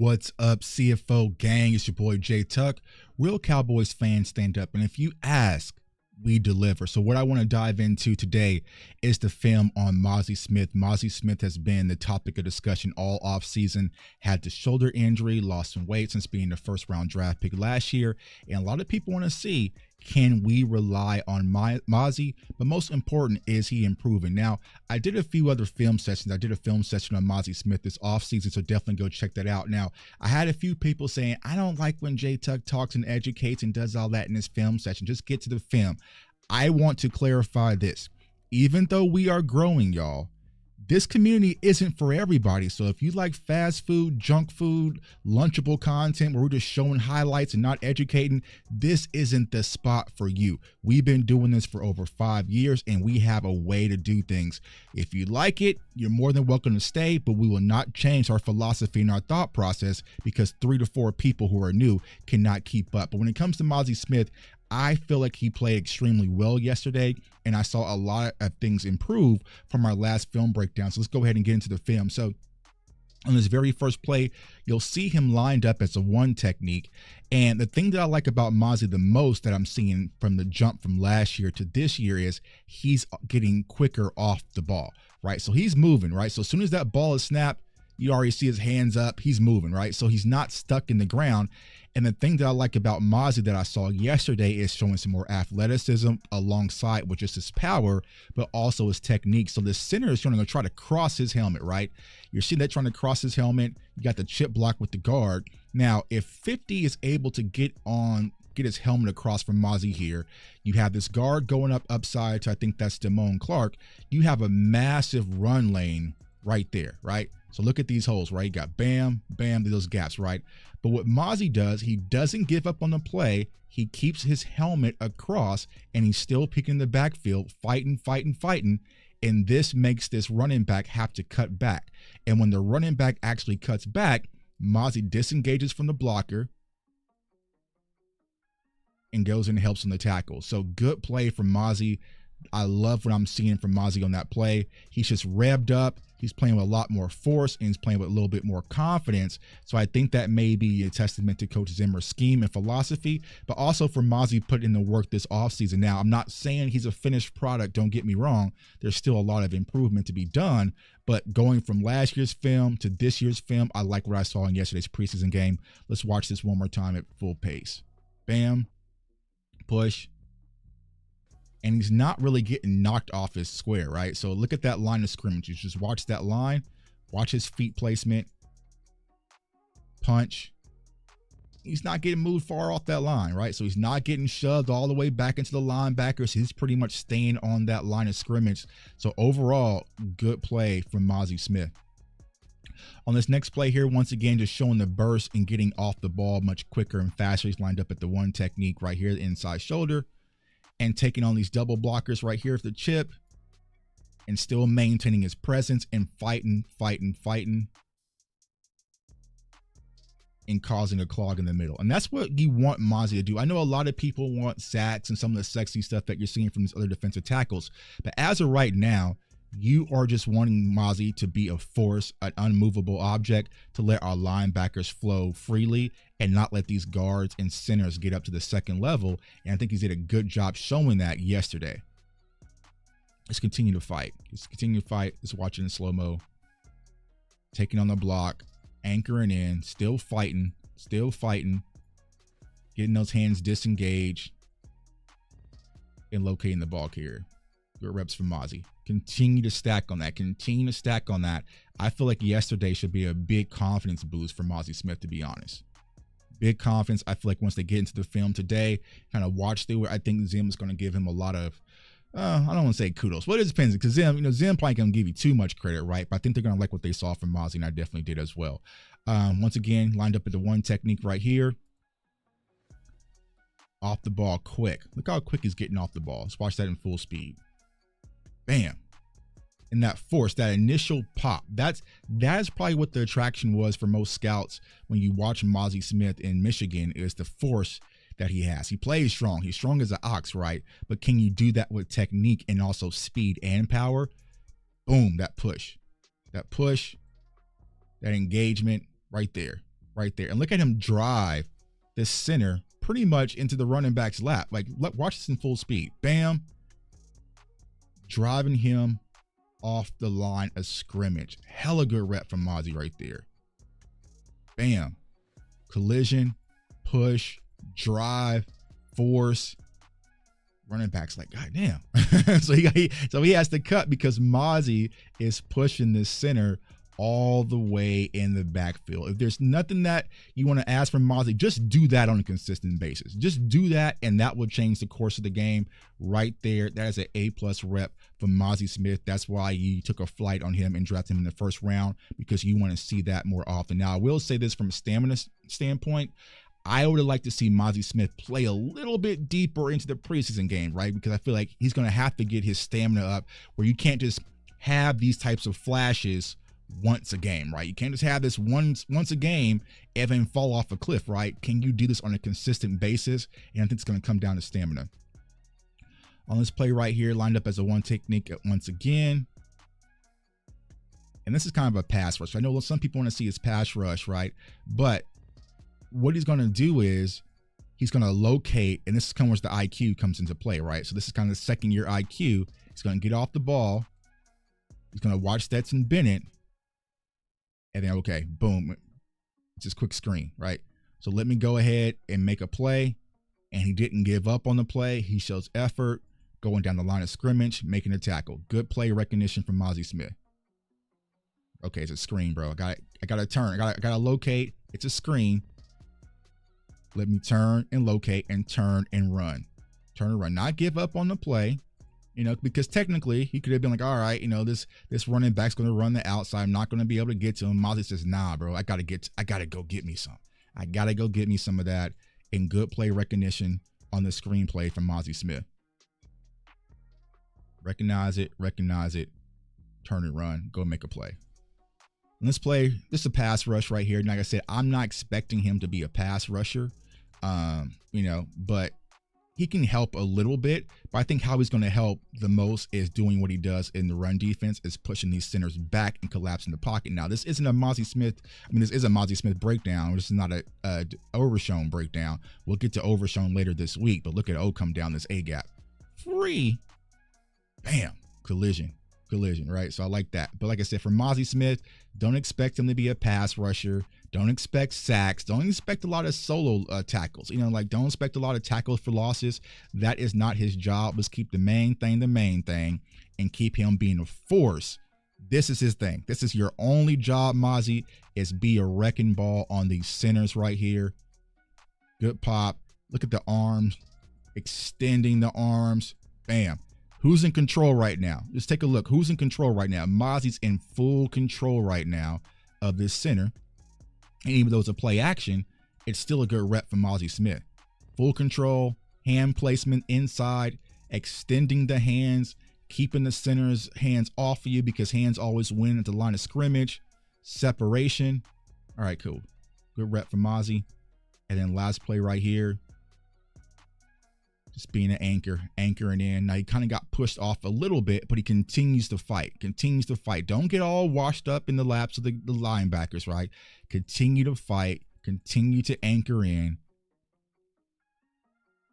What's up, CFO gang? It's your boy Jay Tuck. Real Cowboys fans stand up, and if you ask, we deliver. So what I want to dive into today is the film on Mazi Smith. Mazi Smith has been the topic of discussion all offseason, had the shoulder injury, lost some weight since being the first round draft pick last year. And a lot of people want to see, can we rely on Mazi? But most important, is he improving? Now, I did a few other film sessions. I did a film session on Mazi Smith this offseason, so definitely go check that out. Now, I had a few people saying, I don't like when Jay Tuck talks and educates and does all that in his film session. Just get to the film. I want to clarify this. Even though we are growing, y'all, this community isn't for everybody. So if you like fast food, junk food, lunchable content where we're just showing highlights and not educating, this isn't the spot for you. We've been doing this for over 5 years and we have a way to do things. If you like it, you're more than welcome to stay, but we will not change our philosophy and our thought process because 3 to 4 people who are new cannot keep up. But when it comes to Mazi Smith, I feel like he played extremely well yesterday, and I saw a lot of things improve from our last film breakdown. So let's go ahead and get into the film. So on this very first play, you'll see him lined up as a one technique. And the thing that I like about Mazi the most that I'm seeing from the jump from last year to this year is he's getting quicker off the ball, right? So he's moving, right? So as soon as that ball is snapped, you already see his hands up, he's moving, right? So he's not stuck in the ground. And the thing that I like about Mazi that I saw yesterday is showing some more athleticism alongside with just his power, but also his technique. So the center is going to try to cross his helmet, right? You're seeing that trying to cross his helmet. You got the chip block with the guard. Now, if 50 is able to get his helmet across from Mazi here, you have this guard going up upside to, I think that's Damone Clark. You have a massive run lane right there, right? So look at these holes, right? You got bam, bam, those gaps, right? But what Mazi does, he doesn't give up on the play. He keeps his helmet across and he's still picking the backfield, fighting. And this makes this running back have to cut back. And when the running back actually cuts back, Mazi disengages from the blocker and goes and helps on the tackle. So good play from Mazi. I love what I'm seeing from Mazi on that play. He's just revved up. He's playing with a lot more force and he's playing with a little bit more confidence. So I think that may be a testament to Coach Zimmer's scheme and philosophy, but also for Mazi putting in the work this offseason. Now, I'm not saying he's a finished product. Don't get me wrong. There's still a lot of improvement to be done, but going from last year's film to this year's film, I like what I saw in yesterday's preseason game. Let's watch this one more time at full pace. Bam, push. And he's not really getting knocked off his square, right? So look at that line of scrimmage. You just watch that line, watch his feet placement, punch. He's not getting moved far off that line, right? So he's not getting shoved all the way back into the linebackers. He's pretty much staying on that line of scrimmage. So overall, good play from Mazi Smith. On this next play here, once again, just showing the burst and getting off the ball much quicker and faster. He's lined up at the one technique right here, the inside shoulder, and taking on these double blockers right here with the chip and still maintaining his presence and fighting and causing a clog in the middle. And that's what you want Mazi to do. I know a lot of people want sacks and some of the sexy stuff that you're seeing from these other defensive tackles, but as of right now, you are just wanting Mazi to be a force, an unmovable object, to let our linebackers flow freely and not let these guards and centers get up to the second level. And I think he did a good job showing that yesterday. Let's continue to fight. Let's watch it in slow-mo. Taking on the block, anchoring in, still fighting, getting those hands disengaged and locating the ball carrier. Good reps from Mazi. Continue to stack on that. I feel like yesterday should be a big confidence boost for Mazi Smith, to be honest. Big confidence. I feel like once they get into the film today, kind of watch through it, I think Zim is going to give him a lot of, I don't want to say kudos, but it depends, because Zim probably going to give you too much credit, right? But I think they're going to like what they saw from Mazi, and I definitely did as well. Once again, lined up at the one technique right here. Off the ball quick. Look how quick he's getting off the ball. Let's watch that in full speed. Bam. And that force, that initial pop, that is probably what the attraction was for most scouts when you watch Mazi Smith in Michigan, is the force that he has. He plays strong. He's strong as an ox, right? But can you do that with technique and also speed and power? Boom, that push, that engagement right there, right there. And look at him drive this center pretty much into the running back's lap. Like, watch this in full speed. Bam. Driving him off the line of scrimmage. Hella good rep from Mazi right there. Bam. Collision, push, drive, force. Running back's like, God damn. so he has to cut because Mazi is pushing this center all the way in the backfield. If there's nothing that you want to ask from Mazi, just do that on a consistent basis. Just do that, and that will change the course of the game right there. That is an A+ rep from Mazi Smith. That's why you took a flight on him and drafted him in the first round, because you want to see that more often. Now, I will say this from a stamina standpoint. I would have liked to see Mazi Smith play a little bit deeper into the preseason game, right? Because I feel like he's going to have to get his stamina up, where you can't just have these types of flashes once a game, right? You can't just have this once a game and then fall off a cliff, right? Can you do this on a consistent basis? And I think it's going to come down to stamina. On this play right here, lined up as a one technique once again. And this is kind of a pass rush. I know some people want to see his pass rush, right? But what he's going to do is he's going to locate, and this is kind of where the IQ comes into play, right? So this is kind of the second year IQ. He's going to get off the ball. He's going to watch Stetson Bennett. And then, okay, boom, just quick screen, right? So let me go ahead and make a play. And he didn't give up on the play. He shows effort, going down the line of scrimmage, making a tackle. Good play recognition from Mazi Smith. Okay, it's a screen, bro. I got to turn. I got to locate. It's a screen. Let me turn and locate and turn and run. Turn and run. Not give up on the play, you know, because technically he could have been like, all right, you know, this running back's going to run the outside. I'm not going to be able to get to him. Mazi says, nah, bro, I got to go get me some. I got to go get me some of that. And good play recognition on the screenplay from Mazi Smith. Recognize it, turn and run, go make a play. And this play, this is a pass rush right here. And like I said, I'm not expecting him to be a pass rusher, you know, but he can help a little bit. But I think how he's going to help the most is doing what he does in the run defense, is pushing these centers back and collapsing the pocket. Now, this isn't a Mazi Smith. I mean, this is a Mazi Smith breakdown. This is not a Overshown breakdown. We'll get to Overshown later this week. But look at O come down this A gap. Free. Bam. Collision, right? So I like that. But like I said, for Mazi Smith, don't expect him to be a pass rusher. Don't expect sacks. Don't expect a lot of solo tackles. You know, like, don't expect a lot of tackles for losses. That is not his job. Let's keep the main thing, and keep him being a force. This is his thing. This is your only job, Mazi, is be a wrecking ball on these centers right here. Good pop. Look at the arms, extending the arms. Bam. Who's in control right now? Just take a look. Who's in control right now? Mazi's in full control right now of this center. And even though it's a play action, it's still a good rep from Mazi Smith. Full control, hand placement inside, extending the hands, keeping the center's hands off of you, because hands always win at the line of scrimmage. Separation. All right, cool. Good rep from Mazi. And then last play right here. Just being an anchor, anchoring in. Now, he kind of got pushed off a little bit, but he continues to fight, Don't get all washed up in the laps of the linebackers, right? Continue to fight, continue to anchor in,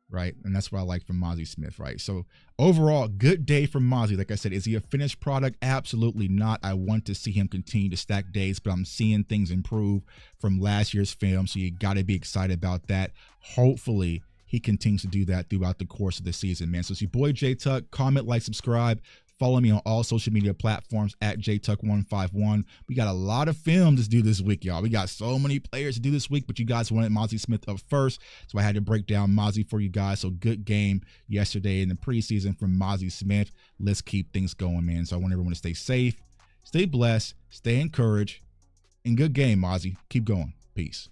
right? And that's what I like from Mazi Smith, right? So overall, good day from Mazi. Like I said, is he a finished product? Absolutely not. I want to see him continue to stack days, but I'm seeing things improve from last year's film, so you got to be excited about that. Hopefully, he continues to do that throughout the course of the season, man. So it's your boy J Tuck. Comment, like, subscribe. Follow me on all social media platforms at JTuck151. We got a lot of film to do this week, y'all. We got so many players to do this week, but you guys wanted Mazi Smith up first, so I had to break down Mazi for you guys. So good game yesterday in the preseason from Mazi Smith. Let's keep things going, man. So I want everyone to stay safe, stay blessed, stay encouraged, and good game, Mazi. Keep going. Peace.